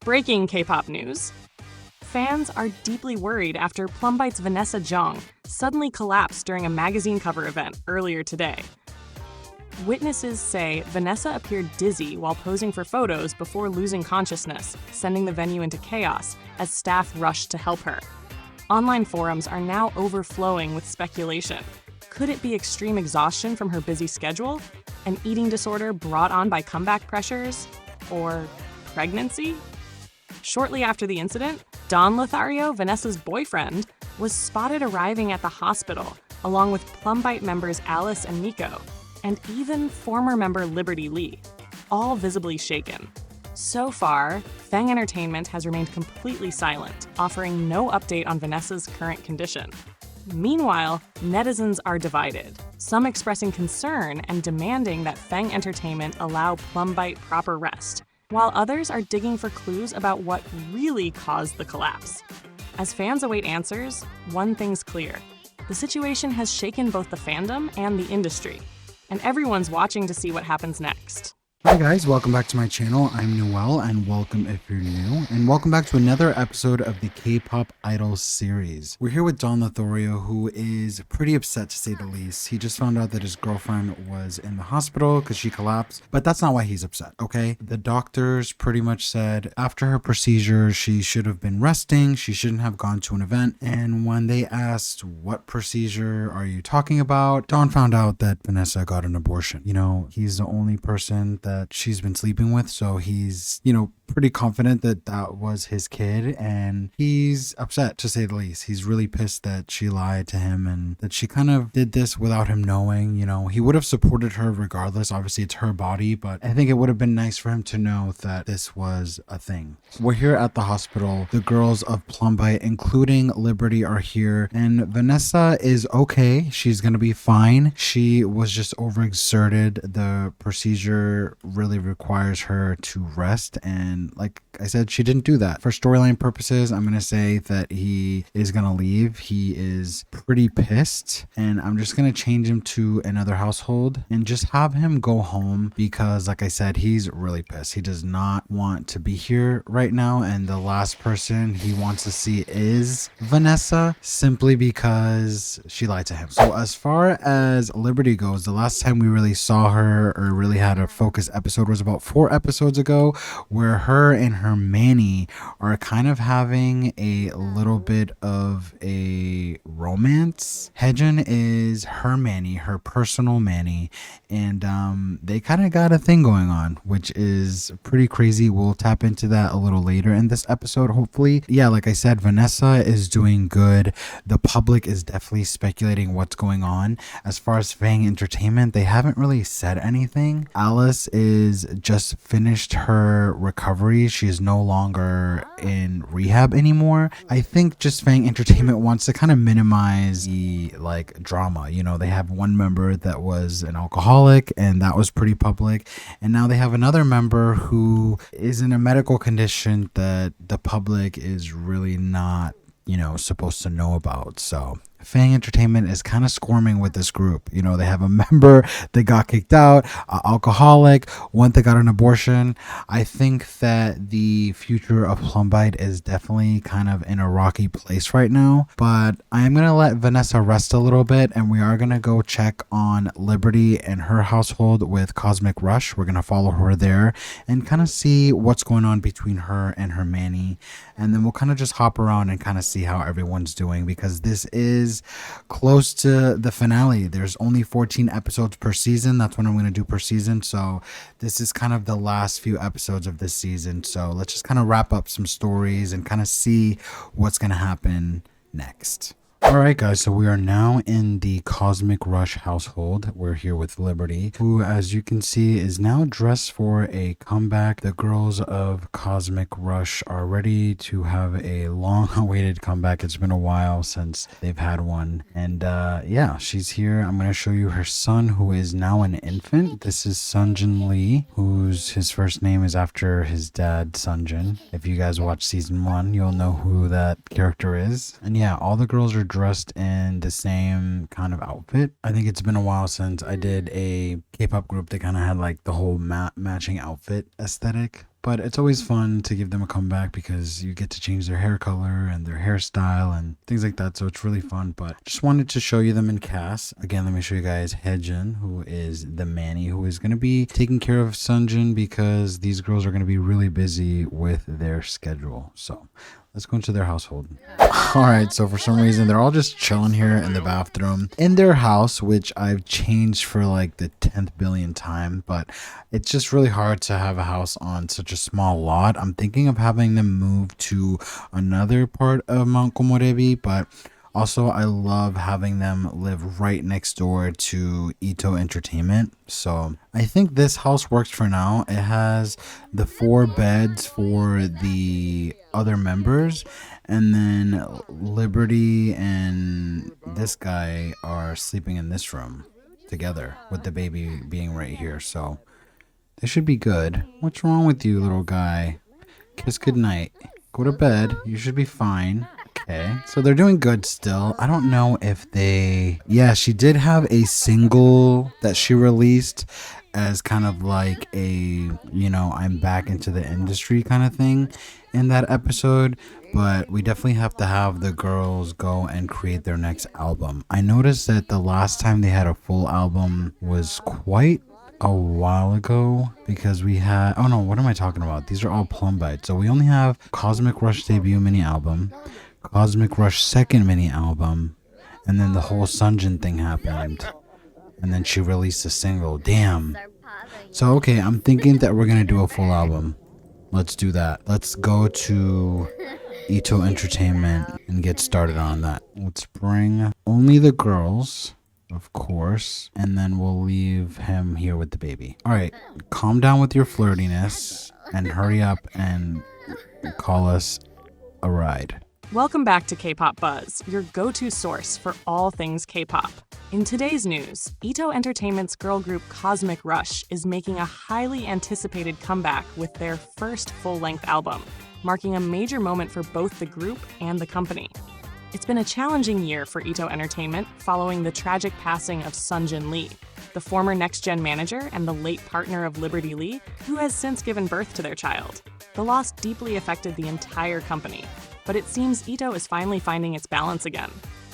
Breaking K-pop news. Fans are deeply worried after Plumbite's Vanessa Jong suddenly collapsed during a magazine cover event earlier today. Witnesses say Vanessa appeared dizzy while posing for photos before losing consciousness, sending the venue into chaos as staff rushed to help her. Online forums are now overflowing with speculation. Could it be extreme exhaustion from her busy schedule? An eating disorder brought on by comeback pressures? Or pregnancy? Shortly after the incident, Don Lothario, Vanessa's boyfriend, was spotted arriving at the hospital, along with Plumbite members Alice and Nico, and even former member Liberty Lee, all visibly shaken. So far, Fang Entertainment has remained completely silent, offering no update on Vanessa's current condition. Meanwhile, netizens are divided, some expressing concern and demanding that Fang Entertainment allow Plumbite proper rest, while others are digging for clues about what really caused the collapse. As fans await answers, one thing's clear. The situation has shaken both the fandom and the industry, and everyone's watching to see what happens next. Hi guys, welcome back to my channel. I'm Noel, and welcome if you're new, and welcome back to another episode of the K-pop Idols series. We're here with Don Lothario, who is pretty upset to say the least. He just found out that his girlfriend was in the hospital because she collapsed, but that's not why he's upset, okay? The doctors pretty much said after her procedure, she should have been resting, she shouldn't have gone to an event, and when they asked, what procedure are you talking about, Don found out that Vanessa got an abortion. You know, he's the only person that she's been sleeping with, so he's, pretty confident that that was his kid, and he's upset to say the least. He's really pissed that she lied to him and that she kind of did this without him knowing. He would have supported her regardless. Obviously it's her body, but I think it would have been nice for him to know that this was a thing. We're here at the hospital. The girls of Plumbite, including Liberty, are here, and Vanessa is okay. She's gonna be fine. She was just overexerted. The procedure really requires her to rest, and like I said, she didn't do that. For storyline purposes, I'm gonna say that he is gonna leave. He is pretty pissed, and I'm just gonna change him to another household and just have him go home because, like I said, he's really pissed. He does not want to be here right now, and the last person he wants to see is Vanessa, simply because she lied to him. So as far as Liberty goes, the last time we really saw her or really had a focus episode was about 4 episodes ago, where her and her Manny are kind of having a little bit of a romance. Hejin is her Manny, her personal Manny, and they kind of got a thing going on, which is pretty crazy. We'll tap into that a little later in this episode, hopefully. Yeah, like I said, Vanessa is doing good. The public is definitely speculating what's going on. As far as Fang Entertainment, they haven't really said anything. Alice is just finished her recovery. She is no longer in rehab anymore. I think just Fang Entertainment wants to kind of minimize the drama. They have one member that was an alcoholic, and that was pretty public, and now they have another member who is in a medical condition that the public is really not supposed to know about. So Fang Entertainment is kind of squirming with this group. They have a member that got kicked out, an alcoholic, one that got an abortion. I think that the future of Plumbite is definitely kind of in a rocky place right now, but I am going to let Vanessa rest a little bit, and we are going to go check on Liberty and her household with Cosmic Rush. We're going to follow her there and kind of see what's going on between her and her Manny, and then we'll kind of just hop around and kind of see how everyone's doing, because this is close to the finale. There's only 14 episodes per season. That's what I'm going to do per season. So this is kind of the last few episodes of this season. So let's just kind of wrap up some stories and kind of see what's going to happen next. Alright guys, so we are now in the Cosmic Rush household. We're here with Liberty, who, as you can see, is now dressed for a comeback. The girls of Cosmic Rush are ready to have a long-awaited comeback. It's been a while since they've had one. And yeah, she's here. I'm going to show you her son, who is now an infant. This is Sunjin Lee, whose his first name is after his dad, Sunjin. If you guys watch season 1, you'll know who that character is. And yeah, all the girls are dressed in the same kind of outfit. I think it's been a while since I did a K-pop group that kind of had like the whole matching outfit aesthetic, but it's always fun to give them a comeback because you get to change their hair color and their hairstyle and things like that. So it's really fun. But just wanted to show you them in cast. Again, let me show you guys Hejin, who is the Manny, who is going to be taking care of Sunjin because these girls are going to be really busy with their schedule. So let's go into their household. All right, so for some reason, they're all just chilling here in the bathroom in their house, which I've changed for like the 10th billion time, but it's just really hard to have a house on such a small lot. I'm thinking of having them move to another part of Mount Komorebi, but also, I love having them live right next door to Ito Entertainment. So I think this house works for now. It has the 4 beds for the other members. And then Liberty and this guy are sleeping in this room together with the baby being right here. So they should be good. What's wrong with you, little guy? Kiss goodnight. Go to bed. You should be fine. Okay, so they're doing good still. I don't know if they... Yeah, she did have a single that she released as kind of like a, you know, I'm back into the industry kind of thing in that episode. But we definitely have to have the girls go and create their next album. I noticed that the last time they had a full album was quite a while ago because we had... Oh no, what am I talking about? These are all Plum Bites. So we only have Cosmic Rush debut mini album, Cosmic Rush second mini album, and then the whole Sunjin thing happened, and then she released a single. Damn. So okay, I'm thinking that we're gonna do a full album. Let's do that. Let's go to Ito Entertainment and get started on that. Let's bring only the girls, of course, and then we'll leave him here with the baby. All right, calm down with your flirtiness and hurry up and call us a ride. Welcome back to K-Pop Buzz, your go-to source for all things K-pop. In today's news, Ito Entertainment's girl group Cosmic Rush is making a highly anticipated comeback with their first full-length album, marking a major moment for both the group and the company. It's been a challenging year for Ito Entertainment following the tragic passing of Sunjin Lee, the former Next Gen manager and the late partner of Liberty Lee, who has since given birth to their child. The loss deeply affected the entire company, but it seems Ito is finally finding its balance again.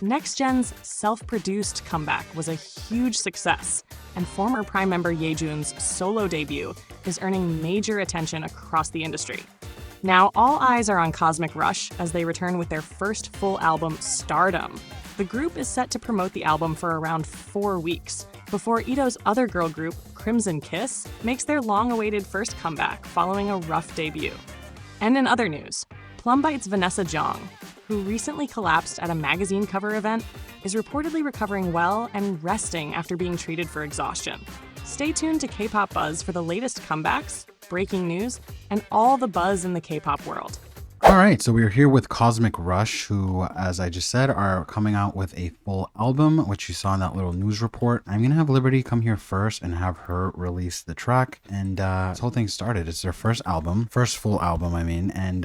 Next Gen's self-produced comeback was a huge success, and former Prime member Yejun's solo debut is earning major attention across the industry. Now, all eyes are on Cosmic Rush as they return with their first full album, Stardom. The group is set to promote the album for around 4 weeks, before Ito's other girl group, Crimson Kiss, makes their long-awaited first comeback following a rough debut. And in other news, Plum Bites' Vanessa Jong, who recently collapsed at a magazine cover event, is reportedly recovering well and resting after being treated for exhaustion. Stay tuned to K-Pop Buzz for the latest comebacks, breaking news, and all the buzz in the K-pop world. All right, so we're here with Cosmic Rush, who, as I just said, are coming out with a full album, which you saw in that little news report. I'm going to have Liberty come here first and have her release the track. And this whole thing started. It's their first album, first full album, I mean, and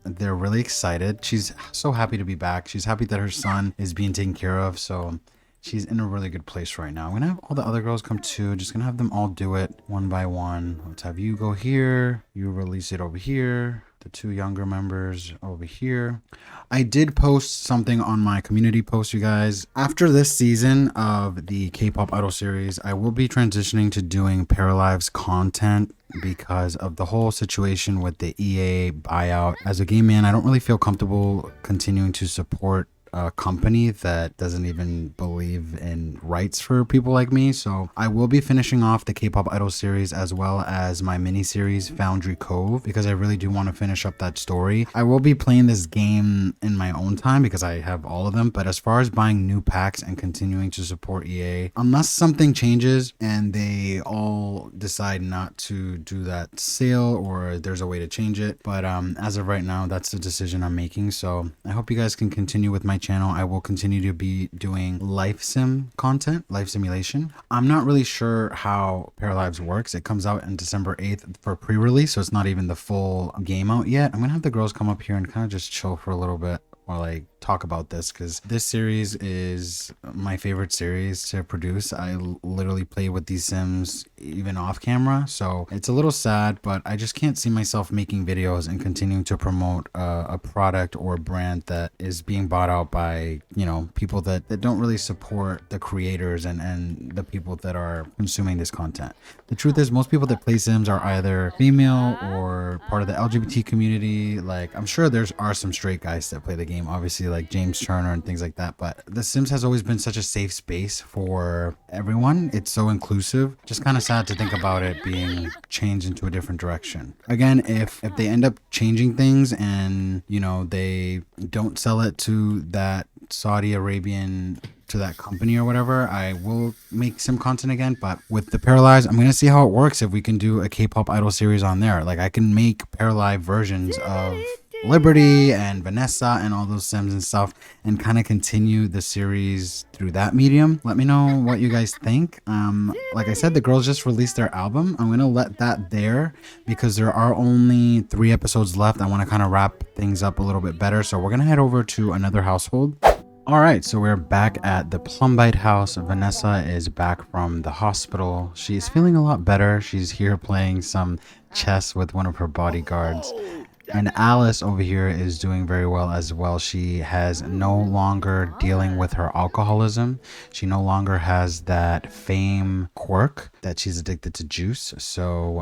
they're really excited. She's so happy to be back. She's happy that her son is being taken care of, so she's in a really good place right now. I'm going to have all the other girls come too. Just going to have them all do it one by one. Let's have you go here. You release it over here. The 2 younger members over here. I did post something on my community post, you guys. After this season of the K-pop Idol series, I will be transitioning to doing Paralives content because of the whole situation with the EA buyout. As a game man, I don't really feel comfortable continuing to support a company that doesn't even believe in rights for people like me. So I will be finishing off the K-pop Idol series as well as my mini series Foundry Cove because I really do want to finish up that story. I will be playing this game in my own time because I have all of them, but as far as buying new packs and continuing to support EA, unless something changes and they all decide not to do that sale or there's a way to change it, but as of right now, that's the decision I'm making. So I hope you guys can continue with my channel. I will continue to be doing life sim content, life simulation. I'm not really sure how Paralives works. It comes out on December 8th for pre-release, so it's not even the full game out yet. I'm gonna have the girls come up here and kind of just chill for a little bit while I talk about this because this series is my favorite series to produce. I literally play with these sims even off camera. So it's a little sad, but I just can't see myself making videos and continuing to promote a product or a brand that is being bought out by, you know, people that don't really support the creators and the people that are consuming this content. The truth is, most people that play Sims are either female or part of the LGBT community. Like, I'm sure there are some straight guys that play the game, obviously, like James Turner and things like that. But The Sims has always been such a safe space for everyone. It's so inclusive. Just kind of sad to think about it being changed into a different direction. Again, if they end up changing things and, you know, they don't sell it to that Saudi Arabian, to that company or whatever, I will make some content again. But with the Paralives, I'm gonna see how it works if we can do a K-pop idol series on there. Like, I can make Paralive versions of Liberty and Vanessa and all those Sims and stuff, and kind of continue the series through that medium. Let me know what you guys think. Like I said, the girls just released their album. I'm gonna let that there because there are only 3 episodes left. I want to kind of wrap things up a little bit better, so we're gonna head over to another household. All right, so we're back at the Plumbite house. Vanessa is back from the hospital. She's feeling a lot better. She's here playing some chess with one of her bodyguards. And Alice over here is doing very well as well. She has no longer dealing with her alcoholism. She no longer has that fame quirk that she's addicted to juice. So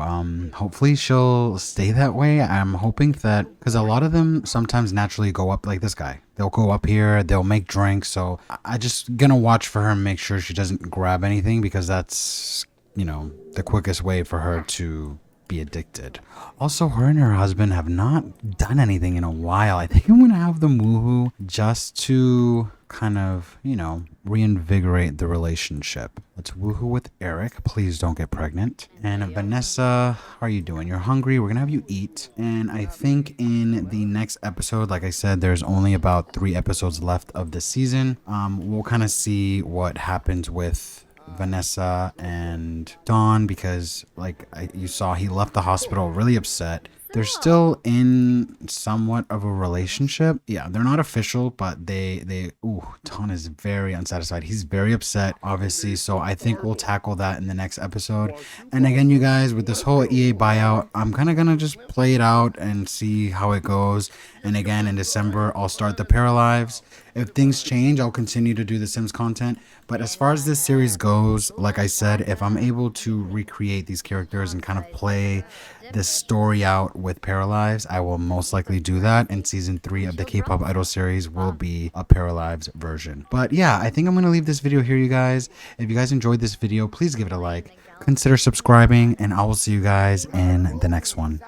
hopefully she'll stay that way. I'm hoping that, because a lot of them sometimes naturally go up, like this guy. They'll go up here, they'll make drinks. So I just gonna watch for her and make sure she doesn't grab anything, because that's, you know, the quickest way for her to be addicted. Also, her and her husband have not done anything in a while. I think I'm gonna have them woohoo just to kind of, you know, reinvigorate the relationship. Let's woohoo with Eric. Please don't get pregnant. And Vanessa, how are you doing? You're hungry? We're gonna have you eat. And I think in the next episode, like I said, there's only about 3 episodes left of the season. We'll kind of see what happens with Vanessa and Dawn, because like you saw, he left the hospital really upset. They're still in somewhat of a relationship. Yeah, they're not official, but Dawn is very unsatisfied. He's very upset, obviously. So I think we'll tackle that in the next episode. And again, you guys, with this whole EA buyout, I'm kind of gonna just play it out and see how it goes. And again, in December, I'll start the Paralives. If things change, I'll continue to do the Sims content. But as far as this series goes, like I said, if I'm able to recreate these characters and kind of play this story out with Paralives, I will most likely do that. And season 3 of the K-pop idol series will be a Paralives version. But yeah, I think I'm going to leave this video here, you guys. If you guys enjoyed this video, please give it a like, consider subscribing, and I will see you guys in the next one.